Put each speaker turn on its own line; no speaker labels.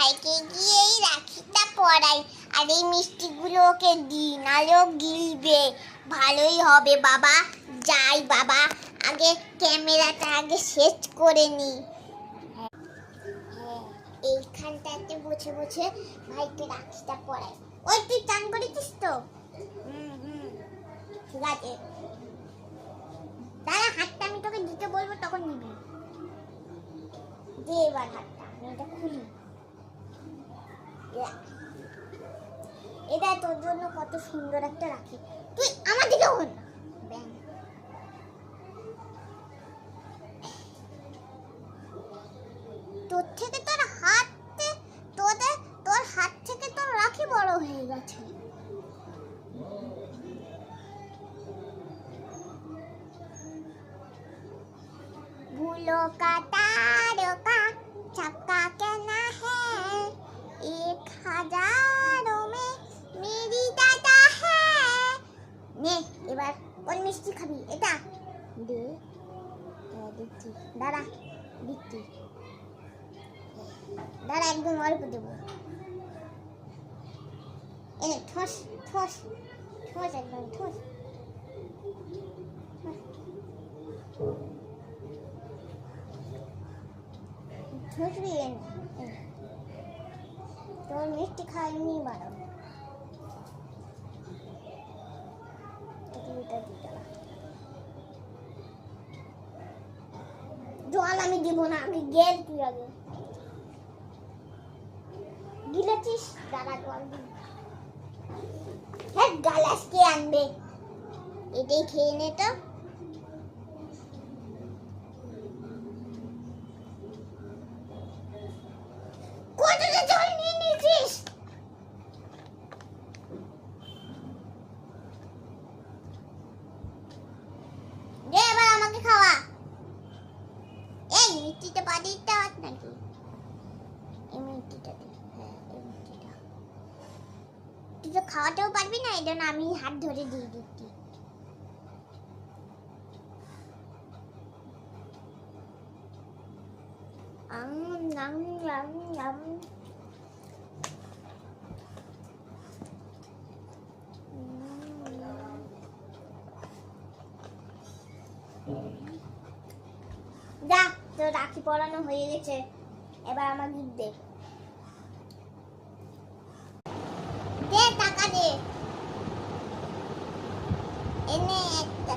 ভাইকে গিয়েই রাখিটা পরাই, আর এই মিষ্টিগুলো ওকে দিই, নাহলেও গিলবে। ভালোই হবে বাবা, যাই বাবা, আগে ক্যামেরাটা আগে সেট করে নি। হ্যাঁ, এইখানটাতে বসে বসে ভাইকে রাখিটা পরাই। ওই তুই চান করেছিস তো? ঠিক আছে, দাঁড়া, হাতটা আমি তোকে দিতে বলবো, তখন নিবি। দে এবার হাতটা, আমি এটা খুলি। এটা তোর জন্য কত সুন্দর একটা রাখি। তুই আমার দিকে হন না। তোর থেকে তোর হাতে, তোর হাত থেকে তোর রাখি বড় হয়ে গেছে। भूलो का तारों छक्का कहना है, 1000 में मेरी दादा है। নে এবার কোন মিষ্টি খাবি? এটা দে, দিচ্ছি, দাঁড়া, দিচ্ছি, দাঁড়া, একদম অল্প দেবো। এনে ঠোস ঠোস ঠোস, একদম ঠোস। তোর মিষ্টি খাইনি বারো, জল আমি দিব না, আগে গেল, তুই আগে গিলেছিস, দাঁড়া জল দিই। হ্যাঁ, গালাস কে আনবে? এটাই খেয়ে নে তো। মিষ্টিটা বাড়িটা হাত নাকি? এই মিষ্টিটা দিই, হ্যাঁ এই মিষ্টিটা। তুই তো খাওয়াতেও পারবি না, এই জন্য আমি হাত ধরে দিয়ে দিচ্ছি। যা, তো রাখি পরানো হয়ে গেছে, এবার আমার গিফট দে। দে টাকা দে, এনে একটা